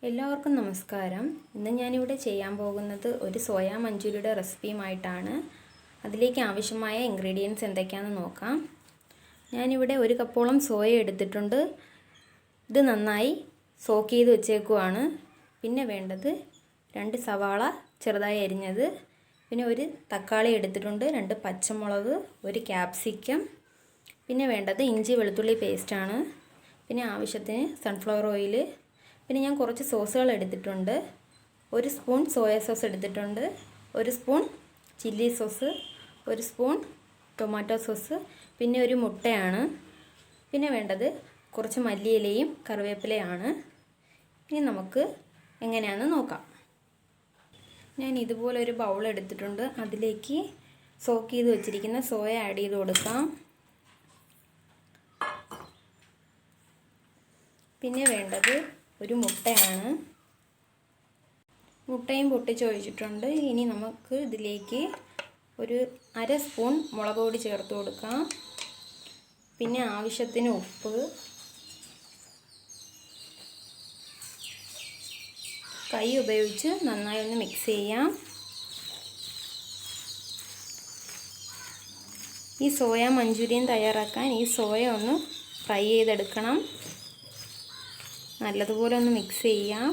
എല്ലാവർക്കും നമസ്കാരം. ഇന്ന് ഞാനിവിടെ ചെയ്യാൻ പോകുന്നത് ഒരു സോയ മഞ്ചൂരിയുടെ റെസിപ്പിയുമായിട്ടാണ്. അതിലേക്ക് ആവശ്യമായ ഇൻഗ്രീഡിയൻസ് എന്തൊക്കെയാണെന്ന് നോക്കാം. ഞാനിവിടെ ഒരു കപ്പോളം സോയ എടുത്തിട്ടുണ്ട്. ഇത് നന്നായി സോക്ക് ചെയ്ത് വെച്ചേക്കുവാണ്. പിന്നെ വേണ്ടത് 2 സവാള ചെറുതായി അരിഞ്ഞത്, പിന്നെ ഒരു തക്കാളി എടുത്തിട്ടുണ്ട്, 2 പച്ചമുളക്, ഒരു ക്യാപ്സിക്കം, പിന്നെ വേണ്ടത് ഇഞ്ചി വെളുത്തുള്ളി പേസ്റ്റാണ്, പിന്നെ ആവശ്യത്തിന് സൺഫ്ലവർ ഓയിൽ, പിന്നെ ഞാൻ കുറച്ച് സോസുകൾ എടുത്തിട്ടുണ്ട്. 1 സ്പൂൺ സോയ സോസ് എടുത്തിട്ടുണ്ട്, 1 spoon chilli sauce, 1 spoon tomato sauce, പിന്നെ ഒരു മുട്ടയാണ്. പിന്നെ വേണ്ടത് കുറച്ച് മല്ലിയിലയും കറിവേപ്പിലയാണ്. ഇനി നമുക്ക് എങ്ങനെയാണെന്ന് നോക്കാം. ഞാൻ ഇതുപോലെ ഒരു ബൗൾ എടുത്തിട്ടുണ്ട്. അതിലേക്ക് സോക്ക് ചെയ്ത് വെച്ചിരിക്കുന്ന സോയ ആഡ് ചെയ്ത് കൊടുക്കാം. പിന്നെ വേണ്ടത് ഒരു മുട്ടയാണ്. മുട്ടയും പൊട്ടിച്ചൊഴിച്ചിട്ടുണ്ട്. ഇനി നമുക്ക് ഇതിലേക്ക് ഒരു 1/2 സ്പൂൺ മുളക് പൊടി ചേർത്ത് കൊടുക്കാം. പിന്നെ ആവശ്യത്തിന് ഉപ്പ്, കൈ ഉപയോഗിച്ച് നന്നായി ഒന്ന് മിക്സ് ചെയ്യാം. ഈ സോയ മഞ്ചൂരിയൻ തയ്യാറാക്കാൻ ഈ സോയ ഒന്ന് ഫ്രൈ ചെയ്തെടുക്കണം. നല്ലതുപോലെ ഒന്ന് മിക്സ് ചെയ്യാം.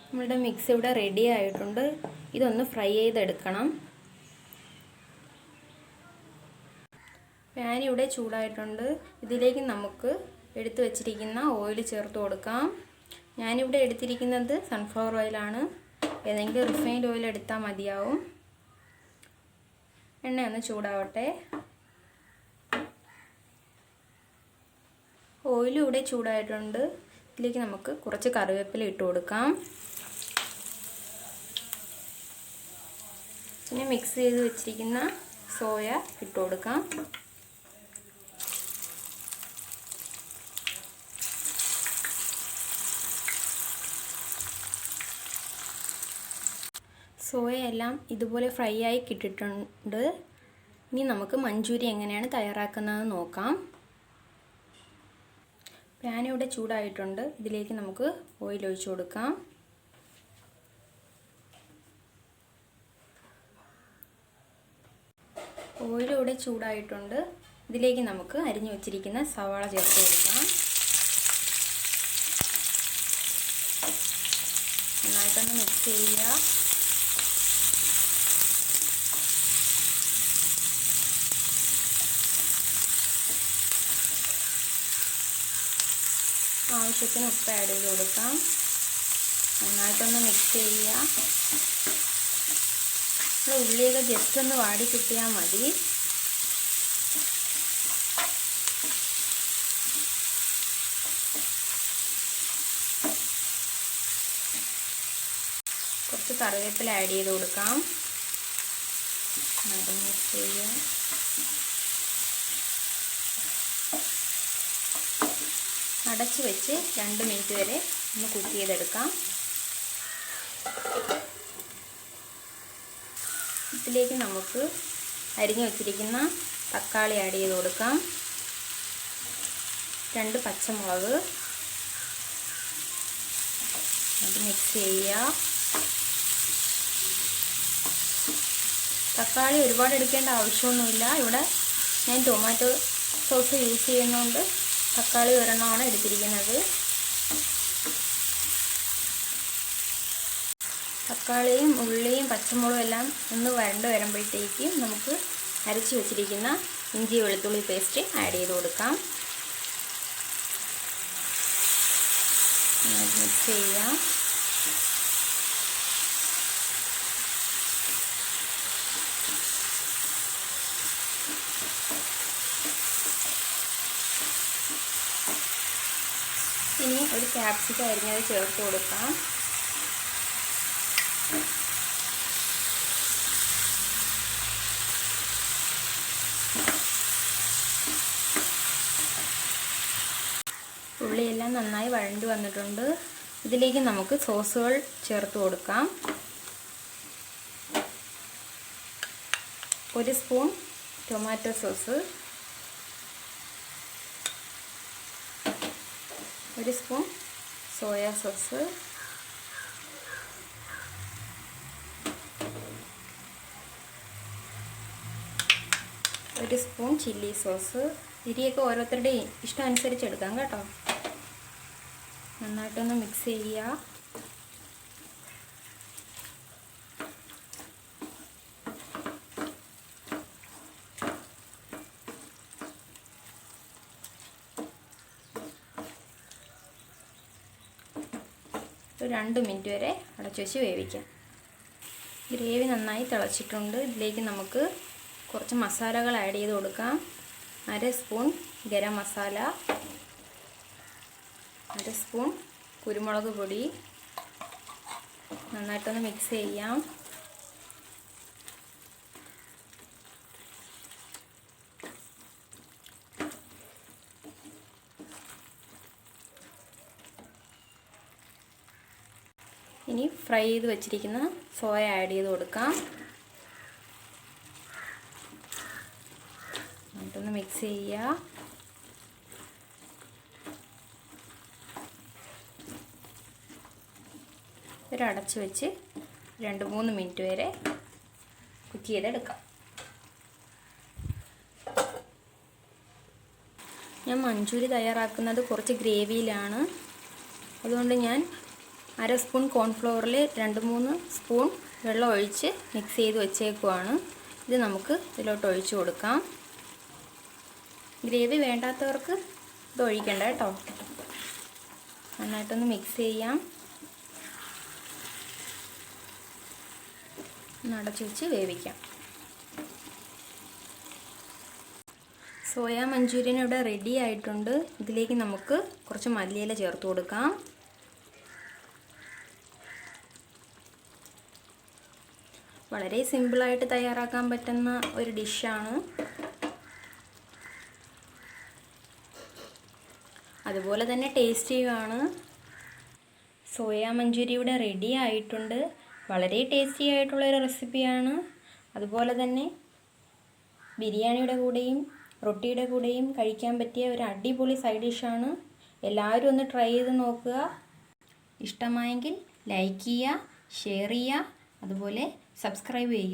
നമ്മളുടെ മിക്സ് ഇവിടെ റെഡി ആയിട്ടുണ്ട്. ഇതൊന്ന് ഫ്രൈ ചെയ്തെടുക്കണം. പാൻ ഇവിടെ ചൂടായിട്ടുണ്ട്. ഇതിലേക്ക് നമുക്ക് എടുത്തു വച്ചിരിക്കുന്ന ഓയിൽ ചേർത്ത് കൊടുക്കാം. ഞാനിവിടെ എടുത്തിരിക്കുന്നത് സൺഫ്ലവർ ഓയിലാണ്. ഏതെങ്കിലും റിഫൈൻഡ് ഓയിൽ എടുത്താൽ മതിയാവും. എണ്ണ ഒന്ന് ചൂടാവട്ടെ. ഓയിൽ ഇവിടെ ചൂടായിട്ടുണ്ട്. ഇതിലേക്ക് നമുക്ക് കുറച്ച് കറിവേപ്പില ഇട്ട് കൊടുക്കാം. പിന്നെ മിക്സ് ചെയ്ത് വെച്ചിരിക്കുന്ന സോയ ഇട്ട് കൊടുക്കാം. സോയ എല്ലാം ഇതുപോലെ ഫ്രൈ ആയി കിട്ടിയിട്ടുണ്ട്. ഇനി നമുക്ക് മഞ്ചൂരി എങ്ങനെയാണ് തയ്യാറാക്കുന്നതെന്ന് നോക്കാം. പാൻ ഇവിടെ ചൂടായിട്ടുണ്ട്. ഇതിലേക്ക് നമുക്ക് ഓയിൽ ഒഴിച്ചു കൊടുക്കാം. ഓയിൽ ഇവിടെ ചൂടായിട്ടുണ്ട്. ഇതിലേക്ക് നമുക്ക് അരിഞ്ഞു വെച്ചിരിക്കുന്ന സവാള ചേർത്ത് കൊടുക്കാം. നന്നായിട്ടൊന്ന് മിക്സ് ചെയ്യുക. ആവശ്യത്തിന് ഉപ്പ് ആഡ് ചെയ്ത് കൊടുക്കാം. നന്നായിട്ടൊന്ന് മിക്സ് ചെയ്യുക. ഉള്ളിയൊക്കെ ജസ്റ്റ് ഒന്ന് വാടി കിട്ടിയാൽ മതി. കുറച്ച് കറിവേപ്പില ആഡ് ചെയ്ത് കൊടുക്കാം. മിക്സ് ചെയ്യുക. അടച്ചു വെച്ച് 2 മിനിറ്റ് വരെ ഒന്ന് കുക്ക് ചെയ്തെടുക്കാം. ഇതിലേക്ക് നമുക്ക് അരിഞ്ഞു വെച്ചിരിക്കുന്ന തക്കാളി ആഡ് ചെയ്ത് കൊടുക്കാം. 2 പച്ചമുളക്, അത് മിക്സ് ചെയ്യുക. തക്കാളി ഒരുപാട് എടുക്കേണ്ട ആവശ്യമൊന്നുമില്ല. ഇവിടെ ഞാൻ ടൊമാറ്റോ സോസ് യൂസ് ചെയ്യുന്നതുകൊണ്ട് തക്കാളി ഒരെണ്ണമാണ് എടുത്തിരിക്കുന്നത്. തക്കാളിയും ഉള്ളിയും പച്ചമുളകും എല്ലാം ഒന്ന് വരണ്ട് വരുമ്പോഴത്തേക്കും നമുക്ക് അരച്ച് വെച്ചിരിക്കുന്ന ഇഞ്ചി വെളുത്തുള്ളി പേസ്റ്റ് ആഡ് ചെയ്ത് കൊടുക്കാം. മിക്സ് ചെയ്യാം. ഇനി ഒരു ക്യാപ്സിക്കം അരിഞ്ഞത് ചേർത്ത് കൊടുക്കാം. ഉള്ളിയെല്ലാം നന്നായി വഴണ്ടി വന്നിട്ടുണ്ട്. ഇതിലേക്ക് നമുക്ക് സോസുകൾ ചേർത്ത് കൊടുക്കാം. 1 spoon tomato sauce, 1 spoon soya sauce, 1 spoon chilli sauce. എരിയൊക്കെ ഓരോരുത്തരുടെയും ഇഷ്ടം അനുസരിച്ച് എടുക്കാം കേട്ടോ. നന്നായിട്ടൊന്ന് മിക്സ് ചെയ്യുക. ഒരു 2 മിനിറ്റ് വരെ അടച്ചു വെച്ച് വേവിക്കാം. ഗ്രേവി നന്നായി തിളച്ചിട്ടുണ്ട്. ഇതിലേക്ക് നമുക്ക് കുറച്ച് മസാലകൾ ആഡ് ചെയ്ത് കൊടുക്കാം. 1/2 സ്പൂൺ ഗരം മസാല, 1 സ്പൂൺ കുരുമുളക് പൊടി. നന്നായിട്ടൊന്ന് മിക്സ് ചെയ്യാം. ഇനി ഫ്രൈ ചെയ്ത് വെച്ചിരിക്കുന്ന സോയ ആഡ് ചെയ്ത് കൊടുക്കാം. എന്നിട്ടൊന്ന് മിക്സ് ചെയ്യുക. അടച്ച് വെച്ച് 2-3 മിനിറ്റ് വരെ കുക്ക് ചെയ്തെടുക്കാം. ഞാൻ മഞ്ചൂരി തയ്യാറാക്കുന്നത് കുറച്ച് ഗ്രേവിയിലാണ്. അതുകൊണ്ട് ഞാൻ 1/2 സ്പൂൺ കോൺഫ്ലവറിൽ 2-3 സ്പൂൺ വെള്ളം ഒഴിച്ച് മിക്സ് ചെയ്ത് വെച്ചേക്കുവാണ്. ഇത് നമുക്ക് ഇതിലോട്ട് ഒഴിച്ച് കൊടുക്കാം. ഗ്രേവി വേണ്ടാത്തവർക്ക് ഇത് ഒഴിക്കണ്ട കേട്ടോ. നന്നായിട്ടൊന്ന് മിക്സ് ചെയ്യാം. അടച്ചു വെച്ച് വേവിക്കാം. സോയ മഞ്ചൂരിയൻ ഇവിടെ റെഡി ആയിട്ടുണ്ട്. ഇതിലേക്ക് നമുക്ക് കുറച്ച് മല്ലിയില ചേർത്ത് കൊടുക്കാം. വളരെ സിമ്പിളായിട്ട് തയ്യാറാക്കാൻ പറ്റുന്ന ഒരു ഡിഷാണ്. അതുപോലെ തന്നെ ടേസ്റ്റിയുമാണ്. സോയ മഞ്ചൂരി ഇവിടെ റെഡി ആയിട്ടുണ്ട്. വളരെ ടേസ്റ്റി ആയിട്ടുള്ളൊരു റെസിപ്പിയാണ്. അതുപോലെ തന്നെ ബിരിയാണിയുടെ കൂടെയും റൊട്ടിയുടെ കൂടെയും കഴിക്കാൻ പറ്റിയ ഒരു അടിപൊളി സൈഡ് ഡിഷാണ്. എല്ലാവരും ഒന്ന് ട്രൈ ചെയ്ത് നോക്കുക. ഇഷ്ടമായെങ്കിൽ ലൈക്ക് ചെയ്യുക, ഷെയർ ചെയ്യുക, അതുപോലെ സബ്സ്ക്രൈബ് ചെയ്യുക.